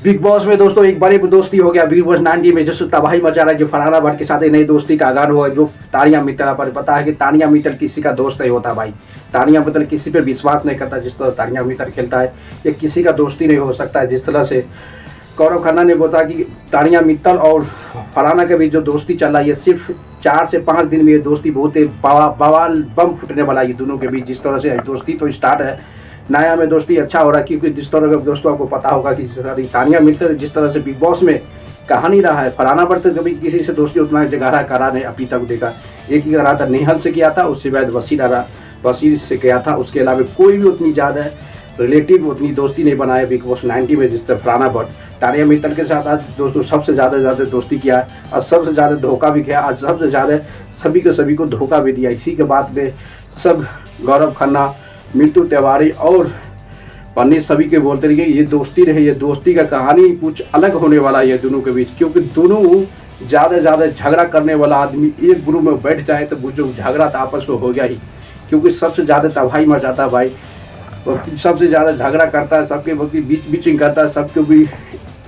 Big boss में दोस्तों एक बड़ी दोस्ती हो गया। बिग बॉस 90 में जो तबाही मचा रहा है, जो फरहाना भट्ट के साथ एक नई दोस्ती का आगाज हुआ, जो तानिया मित्तल पर पता है कि तानिया मित्तल किसी का दोस्त नहीं होता भाई। तानिया मित्तल किसी पे विश्वास नहीं करता। जिस तरह तानिया मित्तल खेलता है ये किसी का दोस्ती नहीं हो सकता है। जिस तरह से गौरव खन्ना ने बोला कि तानिया मित्तल और फरहाना के बीच जो दोस्ती चल रहा है, ये सिर्फ 4 से 5 दिन में ये दोस्ती बहुत ही बवाल बम फूटने वाला है दोनों के बीच। जिस तरह से दोस्ती तो स्टार्ट है, नया में दोस्ती अच्छा हो रहा है, क्योंकि जिस तरह का दोस्तों आपको पता होगा कि तानिया मित्तल जिस तरह से बिग बॉस में कहानी रहा है, फरहाना भट्ट कभी किसी से दोस्ती उतना गहरा करा नहीं अभी तक देखा। एक ही करा था, नेहल से किया था, उसके बाद वसीर से किया था। उसके अलावा कोई भी उतनी ज़्यादा रिलेटिव उतनी दोस्ती नहीं बनाया बिग बॉस 90 में जिस तरह फरहाना भट्ट तानिया मित्तल के साथ आज दोस्तों सबसे ज़्यादा दोस्ती किया और सबसे ज़्यादा धोखा भी किया। आज सबसे ज़्यादा सभी को धोखा भी दिया। इसी के बाद में सब गौरव खन्ना, मिंटू तिवारी और पन्नी सभी के बोलते रहे ये दोस्ती रहे, ये दोस्ती का कहानी कुछ अलग होने वाला है दोनों के बीच। क्योंकि दोनों ज़्यादा झगड़ा करने वाला आदमी एक ग्रुप में बैठ जाए तो जो झगड़ा तो आपस में हो गया ही। क्योंकि सबसे ज़्यादा तबाही मचाता है भाई, सबसे ज़्यादा झगड़ा करता है, सबके बीचिंग करता है, सबको भी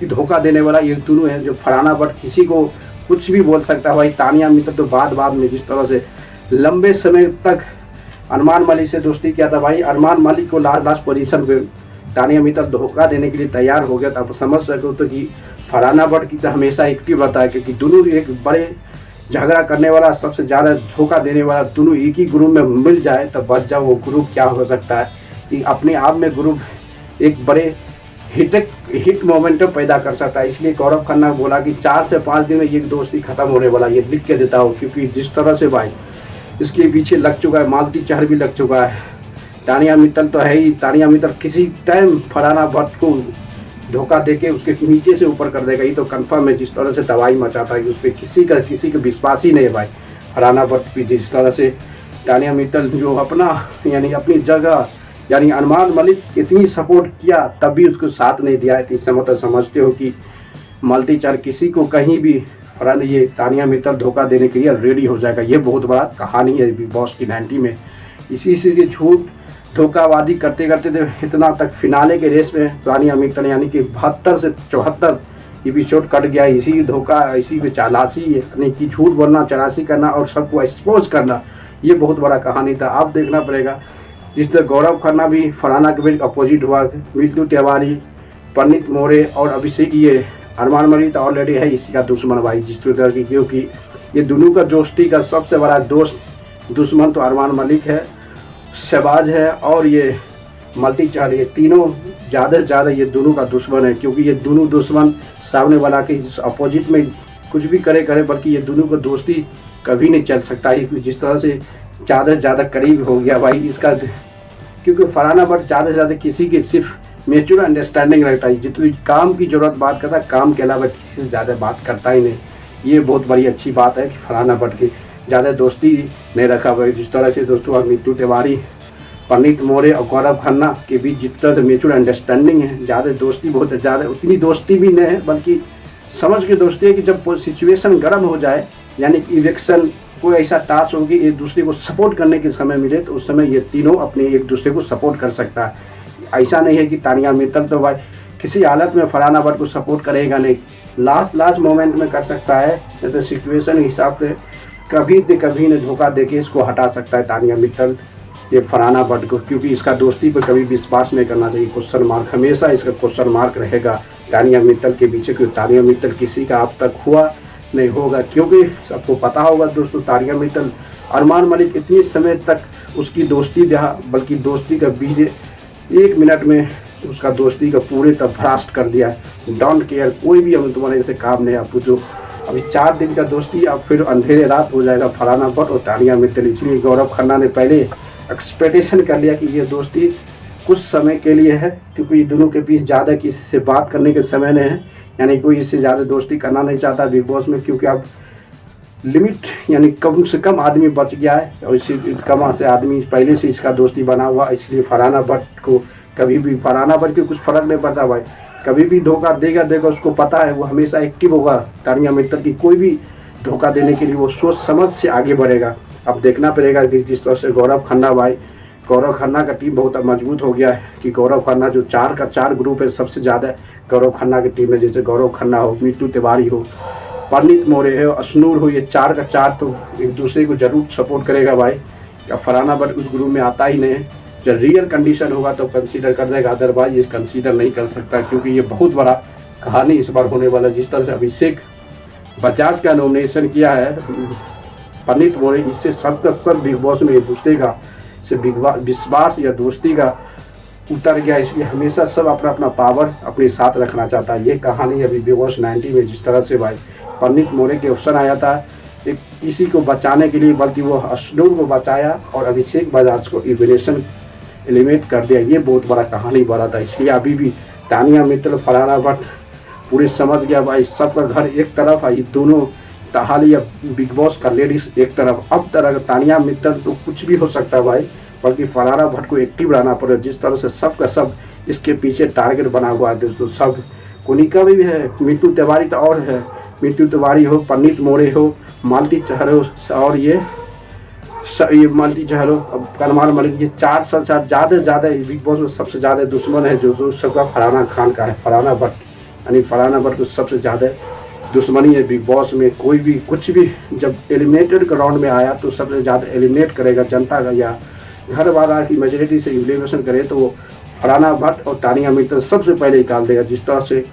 धोखा देने वाला ये दोनों है। जो फरहाना भट्ट किसी को कुछ भी बोल सकता है भाई। तानिया मित्तल तो बाद में जिस तरह से लंबे समय तक अरमान मलिक से दोस्ती किया था भाई, अरमान मलिक को लास्ट पोजीशन पे तानिया मित्तल धोखा देने के लिए तैयार हो गया था। आप समझ सको तो कि फरहाना भट्ट की तो हमेशा एक्टिव रहता है, क्योंकि दोनों एक बड़े झगड़ा करने वाला, सबसे ज़्यादा धोखा देने वाला दोनों एक ही ग्रुप में मिल जाए तो बच जाओ। वो ग्रुप क्या हो सकता है कि अपने आप में ग्रुप एक बड़े हिट मोमेंटम पैदा कर सकता है। इसलिए गौरव खन्ना बोला कि 4 से 5 दिन में ये दोस्ती खत्म होने वाला, ये लिख के देता हूँ। क्योंकि जिस तरह से भाई इसके पीछे लग चुका है, मालती चहर भी लग चुका है, तानिया मित्तल तो है ही। तानिया मित्तल किसी टाइम फरहाना भट्ट को धोखा देके उसके नीचे से ऊपर कर देगा, ये तो कंफर्म है। जिस तरह से तबाही मचाता है उस पर किसी का विश्वास ही नहीं है भाई फरहाना भट्ट की। जिस तरह से तानिया मित्तल जो अपनी जगह अरमान मलिक इतनी सपोर्ट किया तब भी उसको साथ नहीं दिया है। तो इससे मतलब समझते हो कि मल्टी चार किसी को कहीं भी ये तानिया मित्तल धोखा देने के लिए रेडी हो जाएगा। ये बहुत बड़ा कहानी है बिग बॉस की 90 में। इसी से झूठ धोखाबाजी करते इतना तक फिनाले के रेस में तानिया मित्तल कि 72 से 74 एपिसोड कट गया। इसी धोखा, इसी में चालासी कि झूठ बोलना, चलासी करना और सबको एक्सपोज करना, ये बहुत बड़ा कहानी था। आप देखना पड़ेगा। जिस तरह गौरव खन्ना भी फरहाना के बिल्कुल अपोजिट हुआ, मिंटू तिवारी, पंडित मोरे और अभिषेक ये अरमान मलिक तो ऑलरेडी है इसी का दुश्मन भाई। जिस तरह की क्योंकि ये दोनों का दोस्ती का सबसे बड़ा दुश्मन तो अरमान मलिक है, शहबाज है और ये मल्टी चार, ये तीनों ज़्यादा से ज़्यादा ये दोनों का दुश्मन है। क्योंकि ये दोनों दुश्मन सामने वाला के अपोजिट में कुछ भी करे बल्कि ये दोनों का दोस्ती कभी नहीं चल सकता है। जिस तरह से ज़्यादा से ज़्यादा करीब हो गया भाई इसका। क्योंकि फरहाना भट्ट ज़्यादा से ज़्यादा किसी के सिर्फ म्यूचुअल अंडरस्टैंडिंग रहता है। जितनी काम की ज़रूरत बात करता है, काम के अलावा किसी से ज़्यादा बात करता ही नहीं। ये बहुत बड़ी अच्छी बात है कि फरहाना भट्ट की ज़्यादा दोस्ती नहीं रखा भाई। जिस तरह से दोस्तों मिंटू तिवारी, पंडित मोरे और गौरव खन्ना के बीच जिस तरह से म्यूचुअल अंडरस्टैंडिंग है, ज़्यादा दोस्ती बहुत ज़्यादा उतनी दोस्ती भी नहीं है, बल्कि समझ के दोस्ती है कि जब सिचुएशन गर्म हो जाए, यानी कि इलेक्शन कोई ऐसा टास्क हो कि एक दूसरे को सपोर्ट करने के समय मिले, तो उस समय ये तीनों अपने एक दूसरे को सपोर्ट कर सकता है। ऐसा नहीं है कि तानिया मित्तल तो भाई किसी हालत में फरहाना भट्ट को सपोर्ट करेगा नहीं, लास्ट मोमेंट में कर सकता है। जैसे सिचुएशन हिसाब से कभी न धोखा देके इसको हटा सकता है तानिया मित्तल ये फरहाना भट्ट को। क्योंकि इसका दोस्ती पर कभी विश्वास नहीं करना चाहिए। क्वेश्चन मार्क हमेशा इसका क्वेश्चन मार्क रहेगा तानिया मित्तल के पीछे। क्योंकि तानिया मित्तल किसी का अब तक हुआ नहीं होगा। क्योंकि सबको पता होगा दोस्तों तानिया मित्तल अरमान मलिक इतने समय तक उसकी दोस्ती रहा, बल्कि दोस्ती का बीज 1 मिनट में उसका दोस्ती का पूरे तक भ्रास्ट कर दिया। डोंट केयर, कोई भी हम तुम्हारे से काम नहीं। आप पूछो अभी 4 दिन का दोस्ती, अब फिर अंधेरे रात हो जाएगा फरहाना भट्ट और तानिया मित्तल। इसलिए गौरव खन्ना ने पहले एक्सपेक्टेशन कर लिया कि ये दोस्ती कुछ समय के लिए है, क्योंकि दोनों के बीच ज़्यादा किसी से बात करने के समय नहीं है। यानी कोई इससे ज़्यादा दोस्ती करना नहीं चाहता बिग बॉस में। क्योंकि अब लिमिट कम से कम आदमी बच गया है और इसी कम से आदमी पहले से इसका दोस्ती बना हुआ। इसलिए फरहाना भट्ट को कभी भी फरहाना भट्ट के कुछ फ़र्क नहीं पड़ता भाई। कभी भी धोखा देगा उसको पता है, वो हमेशा एक्टिव होगा। तानिया मित्तल की कोई भी धोखा देने के लिए वो सोच समझ से आगे बढ़ेगा। अब देखना पड़ेगा कि जिस तरह से गौरव खन्ना भाई गौरव खन्ना का टीम बहुत मजबूत हो गया है कि गौरव खन्ना जो 4 का 4 ग्रुप है, सबसे ज़्यादा गौरव खन्ना की टीम है। जैसे गौरव खन्ना हो, मीतू तिवारी हो, परनीत मोरे हो, अशनूर हो, ये 4 का 4 तो एक दूसरे को जरूर सपोर्ट करेगा भाई। क्या फरहाना भट्ट उस ग्रुप में आता ही नहीं है। जब रियल कंडीशन होगा तो कंसीडर कर देगा, अदरवाइज ये कंसीडर नहीं कर सकता, क्योंकि ये बहुत बड़ा कहानी इस बार होने वाला है। जिस तरह से अभिषेक बजाज का नॉमिनेशन किया है परनीत मोरे, इससे सबका सब बिग बॉस में एक दूसरे का से विश्वास या दोस्ती का उतर गया। इसलिए हमेशा सब अपना अपना पावर अपने साथ रखना चाहता है। ये कहानी अभी बिग बॉस 90 में जिस तरह से भाई परनीत मोरे के ऑप्शन आया था एक किसी को बचाने के लिए, बल्कि वो अशनूर को बचाया और अभिषेक बजाज को एलिमिनेट कर दिया। ये बहुत बड़ा कहानी बना था। इसलिए अभी भी तानिया मित्तल, फरहाना भट्ट पूरे समझ गया भाई, सबका घर एक तरफ है, दोनों ताहाली या बिग बॉस का लेडीज एक तरफ। अब तरह तानिया मित्तल तो कुछ भी हो सकता है भाई, बल्कि फरहाना भट्ट को एक्टिव रहना पड़ेगा। जिस तरह से सबका सब इसके पीछे टारगेट बना हुआ है दोस्तों। सब कोनिका भी है, मीतू तिवारी तो और है, मीतू तिवारी हो, परनीत मोरे हो, मालती चहर हो, और ये मालती चहर हो, अब करमाल मलिक, ये 4 से ज़्यादा बिग बॉस में सबसे ज़्यादा दुश्मन है जो सबका फरहाना खान का है, फरहाना भट्ट। यानी फरहाना भट्ट को सबसे ज़्यादा दुश्मनी है बिग बॉस में। कोई भी कुछ भी जब एलिमिनेटेड का राउंड में आया तो सबसे ज़्यादा एलिमिनेट करेगा जनता का या घर वाला की मेजोरिटी से एलिमिनेशन करे तो वो फरहाना भट्ट और तानिया मित्तल सबसे पहले निकाल देगा। जिस तरह से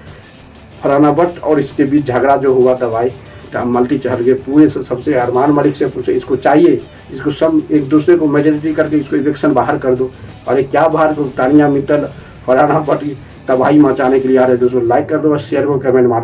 फरहाना भट्ट और इसके बीच झगड़ा जो हुआ था भाई मल्टी चहल के पूरे से सबसे अरमान मलिक से पूछे इसको चाहिए, इसको सब एक दूसरे को मेजोरिटी करके इसको इलेक्शन बाहर कर दो। और ये क्या बाहर को तानिया मित्तल फरहाना भट्ट तबाही मचाने के लिए आ रहे हैं। दोस्तों लाइक कर दो और शेयर को कमेंट मार